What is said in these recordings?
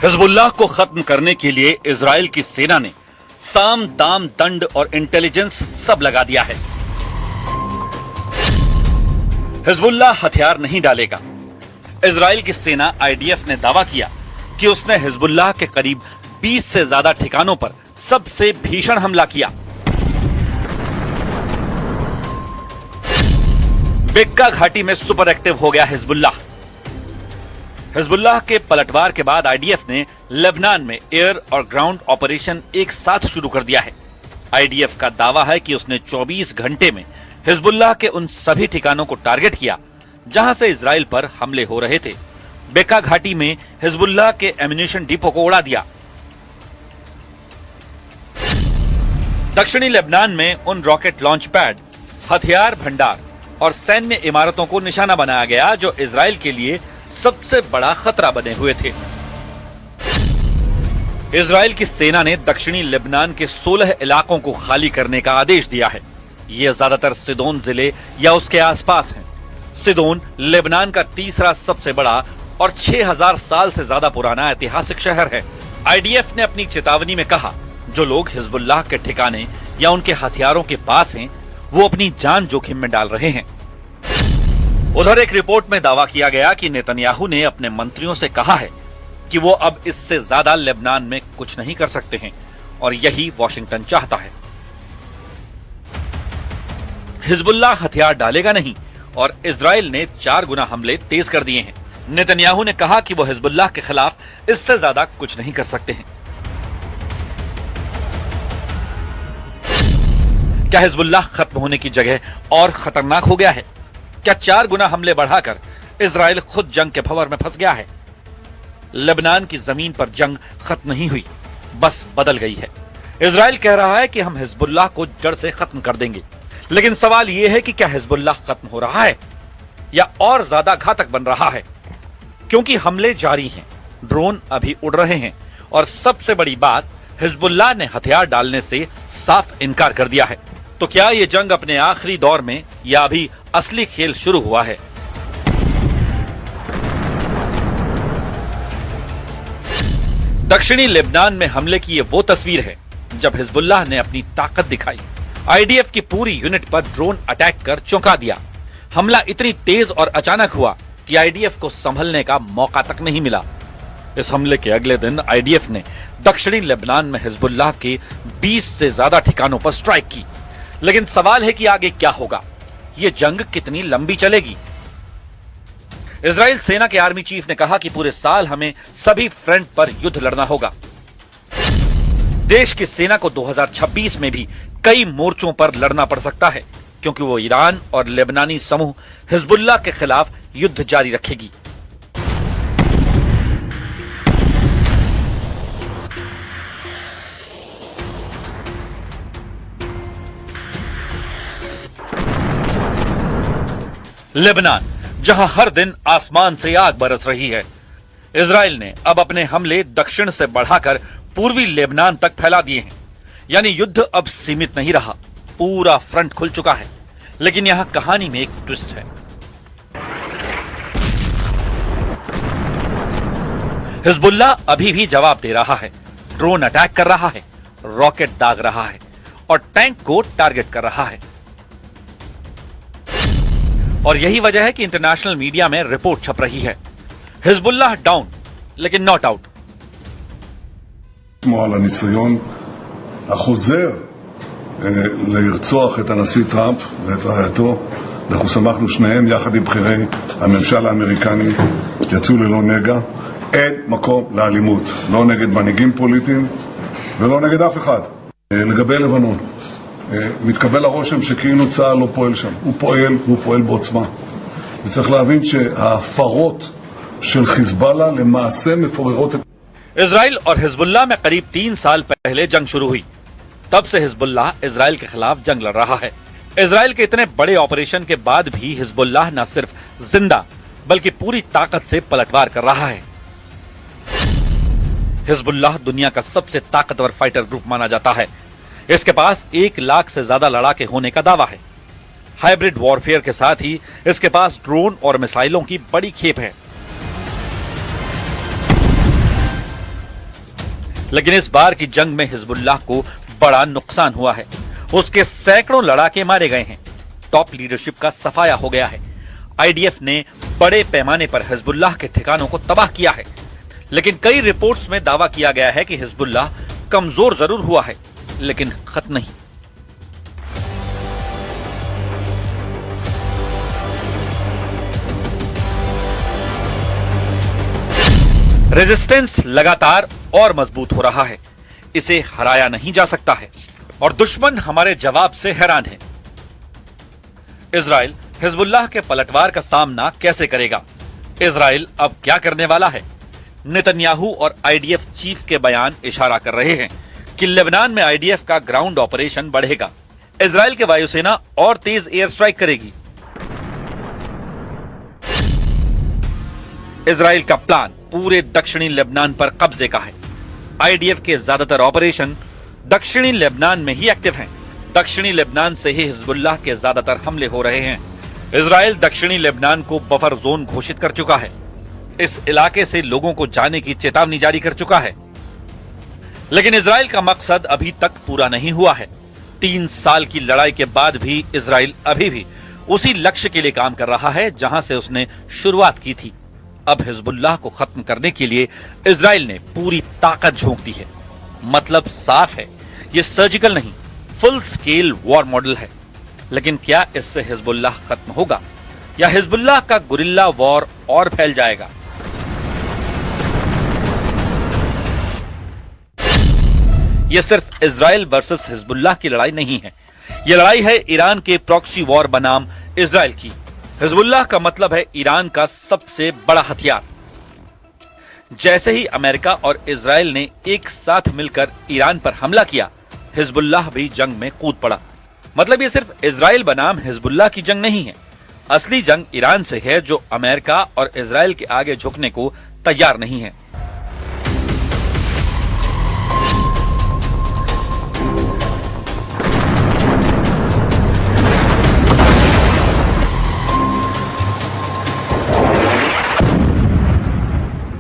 Hezbollah को खत्म करने के लिए इजराइल की सेना ने साम दाम दंड और इंटेलिजेंस सब लगा दिया है। हिजबुल्लाह हथियार नहीं डालेगा। इजराइल की सेना आईडीएफ ने दावा किया कि उसने हिजबुल्लाह के करीब 20 से ज्यादा ठिकानों पर सबसे भीषण हमला किया। बेक्का घाटी में सुपर एक्टिव हो गया हिजबुल्लाह। हिजबुल्लाह के पलटवार के बाद आईडीएफ ने लेबनान में एयर और ग्राउंड ऑपरेशन एक साथ शुरू कर दिया है। आईडीएफ का दावा है कि उसने 24 घंटे में हिजबुल्लाह के उन सभी ठिकानों को टारगेट किया जहां से इजराइल पर हमले हो रहे थे। बेक्का घाटी में हिजबुल्लाह के एम्यूनिशन डिपो को उड़ा दिया। दक्षिणी लेबनान में उन रॉकेट लॉन्च पैड, हथियार भंडार और सैन्य इमारतों को निशाना बनाया गया जो इजराइल के लिए सबसे बड़ा खतरा बने हुए थे। इजराइल की सेना ने दक्षिणी लेबनान के 16 इलाकों को खाली करने का आदेश दिया है। ये ज्यादातर सिदोन जिले या उसके आसपास हैं। सिदोन लेबनान का तीसरा सबसे बड़ा और 6000 साल से ज्यादा पुराना ऐतिहासिक शहर है। आईडीएफ ने अपनी चेतावनी में कहा, जो लोग हिजबुल्लाह के ठिकाने या उनके हथियारों के पास हैं, वो अपनी जान जोखिम में डाल रहे हैं। उधर एक रिपोर्ट में दावा किया गया कि नेतन्याहू ने अपने मंत्रियों से कहा है कि वो अब इससे ज्यादा लेबनान में कुछ नहीं कर सकते हैं और यही वॉशिंगटन चाहता है। हिजबुल्लाह हथियार डालेगा नहीं और इजराइल ने 4 गुना हमले तेज कर दिए हैं। नेतन्याहू ने कहा कि वो हिजबुल्लाह के खिलाफ इससे ज्यादा कुछ नहीं कर सकते हैं। क्या हिजबुल्लाह खत्म होने की जगह और खतरनाक हो गया है? क्या 4 गुना हमले बढ़ाकर इजराइल खुद जंग के भंवर में फंस गया है? लेबनान की जमीन पर जंग खत्म नहीं हुई, बस बदल गई है। इजराइल कह रहा है कि हम हिजबुल्लाह को जड़ से खत्म कर देंगे, लेकिन सवाल यह है कि क्या हिजबुल्लाह खत्म हो रहा है या और ज्यादा घातक बन रहा है? क्योंकि हमले जारी हैं, ड्रोन अभी उड़ रहे हैं और सबसे बड़ी बात, हिजबुल्लाह ने हथियार डालने से साफ इनकार कर दिया है। तो क्या यह जंग अपने आखिरी दौर में या अभी असली खेल शुरू हुआ है? दक्षिणी लेबनान में हमले की यह वो तस्वीर है जब हिजबुल्लाह ने अपनी ताकत दिखाई। आईडीएफ की पूरी यूनिट पर ड्रोन अटैक कर चौंका दिया। हमला इतनी तेज और अचानक हुआ कि आईडीएफ को संभलने का मौका तक नहीं मिला। इस हमले के अगले दिन आईडीएफ ने दक्षिणी लेबनान में हिजबुल्लाह के 20 से ज्यादा ठिकानों पर स्ट्राइक की। लेकिन सवाल है कि आगे क्या होगा? यह जंग कितनी लंबी चलेगी? इजराइल सेना के आर्मी चीफ ने कहा कि पूरे साल हमें सभी फ्रंट पर युद्ध लड़ना होगा। देश की सेना को 2026 में भी कई मोर्चों पर लड़ना पड़ सकता है, क्योंकि वो ईरान और लेबनानी समूह हिजबुल्लाह के खिलाफ युद्ध जारी रखेगी। लेबनान, जहां हर दिन आसमान से आग बरस रही है। इजराइल ने अब अपने हमले दक्षिण से बढ़ाकर पूर्वी लेबनान तक फैला दिए हैं। यानी युद्ध अब सीमित नहीं रहा, पूरा फ्रंट खुल चुका है। लेकिन यहां कहानी में एक ट्विस्ट है। हिजबुल्लाह अभी भी जवाब दे रहा है, ड्रोन अटैक कर रहा है, रॉकेट दाग रहा है और टैंक को टारगेट कर रहा है। और यही वजह है कि इंटरनेशनल मीडिया में रिपोर्ट छप रही है, हिजबुल्लाह डाउन लेकिन नॉट आउट। על הניסיון החוזר לרצוח את הנשיא טראמפ ואת רעייתו. אנחנו שמחנו שניהם יחד עם בכירי הממשל האמריקני יצאו ללא נגע. אין מקום לאלימות, לא נגד מנהיגים פוליטיים ולא נגד אף אחד. לגבי לבנון, מתקבל הרושם שכאילו צה"ל לא פועל שם. הוא פועל בעוצמה. וצריך להבין שההפרות של חיזבאללה למעשה מפוררות את... इजराइल और हिजबुल्लाह में करीब 3 साल पहले जंग शुरू हुई। तब से हिजबुल्लाह इजराइल के खिलाफ जंग लड़ रहा है। इजराइल के इतने बड़े ऑपरेशन के बाद भी हिजबुल्लाह न सिर्फ जिंदा बल्कि पूरी ताकत से पलटवार कर रहा है। हिजबुल्लाह दुनिया का सबसे ताकतवर फाइटर ग्रुप माना जाता है। इसके पास 1 लाख से ज्यादा लड़ाके होने का दावा है। हाइब्रिड वॉरफेयर के साथ ही इसके पास ड्रोन और मिसाइलों की बड़ी खेप है। लेकिन इस बार की जंग में हिजबुल्लाह को बड़ा नुकसान हुआ है। उसके सैकड़ों लड़ाके मारे गए हैं। टॉप लीडरशिप का सफाया हो गया है। आईडीएफ ने बड़े पैमाने पर हिजबुल्लाह के ठिकानों को तबाह किया है। लेकिन कई रिपोर्ट्स में दावा किया गया है कि हिजबुल्लाह कमजोर जरूर हुआ है, लेकिन खत्म नहीं। रेजिस्टेंस लगातार और मजबूत हो रहा है। इसे हराया नहीं जा सकता है और दुश्मन हमारे जवाब से हैरान है। इजराइल हिजबुल्लाह के पलटवार का सामना कैसे करेगा? इजराइल अब क्या करने वाला है? नेतन्याहू और आईडीएफ चीफ के बयान इशारा कर रहे हैं कि लेबनान में आईडीएफ का ग्राउंड ऑपरेशन बढ़ेगा। इजराइल की वायुसेना और तेज एयर स्ट्राइक करेगी। इजराइल का प्लान पूरे दक्षिणी लेबनान पर कब्जे का है। आईडीएफ के ज्यादातर ऑपरेशन दक्षिणी लेबनान में ही एक्टिव हैं। दक्षिणी लेबनान से ही हिजबुल्लाह के ज्यादातर हमले हो रहे हैं। इजराइल दक्षिणी लेबनान को बफर जोन घोषित कर चुका है। इस इलाके से लोगों को जाने की चेतावनी जारी कर चुका है। लेकिन इजराइल का मकसद अभी तक पूरा नहीं हुआ है। 3 साल की लड़ाई के बाद भी इजराइल अभी भी उसी लक्ष्य के लिए काम कर रहा है जहां से उसने शुरुआत की थी। अब हिजबुल्लाह को खत्म करने के लिए इजराइल ने पूरी ताकत झोंक दी है। मतलब साफ है, यह सर्जिकल नहीं, फुल स्केल वॉर मॉडल है। लेकिन क्या इससे हिजबुल्लाह खत्म होगा या हिजबुल्लाह का गुरिल्ला वॉर और फैल जाएगा? यह सिर्फ इजराइल वर्सेस हिजबुल्लाह की लड़ाई नहीं है। यह लड़ाई है ईरान के प्रॉक्सी वॉर बनाम इजराइल की। हिजबुल्लाह का मतलब है ईरान का सबसे बड़ा हथियार। जैसे ही अमेरिका और इजराइल ने एक साथ मिलकर ईरान पर हमला किया, हिजबुल्लाह भी जंग में कूद पड़ा। मतलब ये सिर्फ इजराइल बनाम हिजबुल्लाह की जंग नहीं है। असली जंग ईरान से है, जो अमेरिका और इजराइल के आगे झुकने को तैयार नहीं है।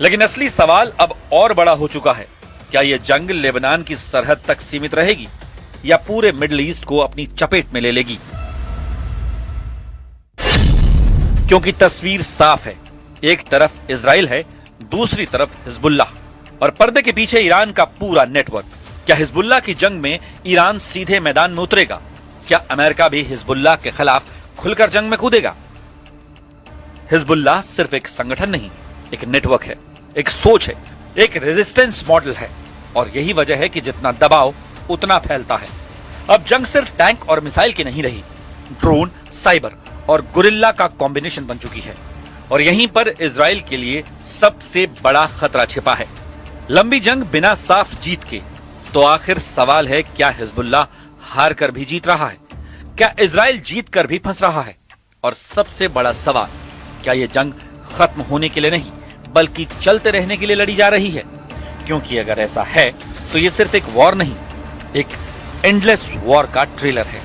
लेकिन असली सवाल अब और बड़ा हो चुका है। क्या यह जंग लेबनान की सरहद तक सीमित रहेगी या पूरे मिडिल ईस्ट को अपनी चपेट में ले लेगी? क्योंकि तस्वीर साफ है। एक तरफ इजराइल है, दूसरी तरफ हिजबुल्लाह और पर्दे के पीछे ईरान का पूरा नेटवर्क। क्या हिजबुल्लाह की जंग में ईरान सीधे मैदान में उतरेगा? क्या अमेरिका भी हिजबुल्लाह के खिलाफ खुलकर जंग में कूदेगा? हिजबुल्लाह सिर्फ एक संगठन नहीं, एक नेटवर्क है, एक सोच है, एक रेजिस्टेंस मॉडल है। और यही वजह है कि जितना दबाव उतना फैलता है। अब जंग सिर्फ टैंक और मिसाइल की नहीं रही, ड्रोन, साइबर और गुरिल्ला का कॉम्बिनेशन बन चुकी है। और यहीं पर इजराइल के लिए सबसे बड़ा खतरा छिपा है। लंबी जंग बिना साफ जीत के, तो आखिर सवाल है, क्या हिजबुल्लाह हार कर भी जीत रहा है? क्या इजराइल जीत कर भी फंस रहा है? और सबसे बड़ा सवाल, क्या यह जंग खत्म होने के लिए नहीं बल्कि चलते रहने के लिए लड़ी जा रही है? क्योंकि अगर ऐसा है तो यह सिर्फ एक वॉर नहीं, एक एंडलेस वॉर का ट्रेलर है।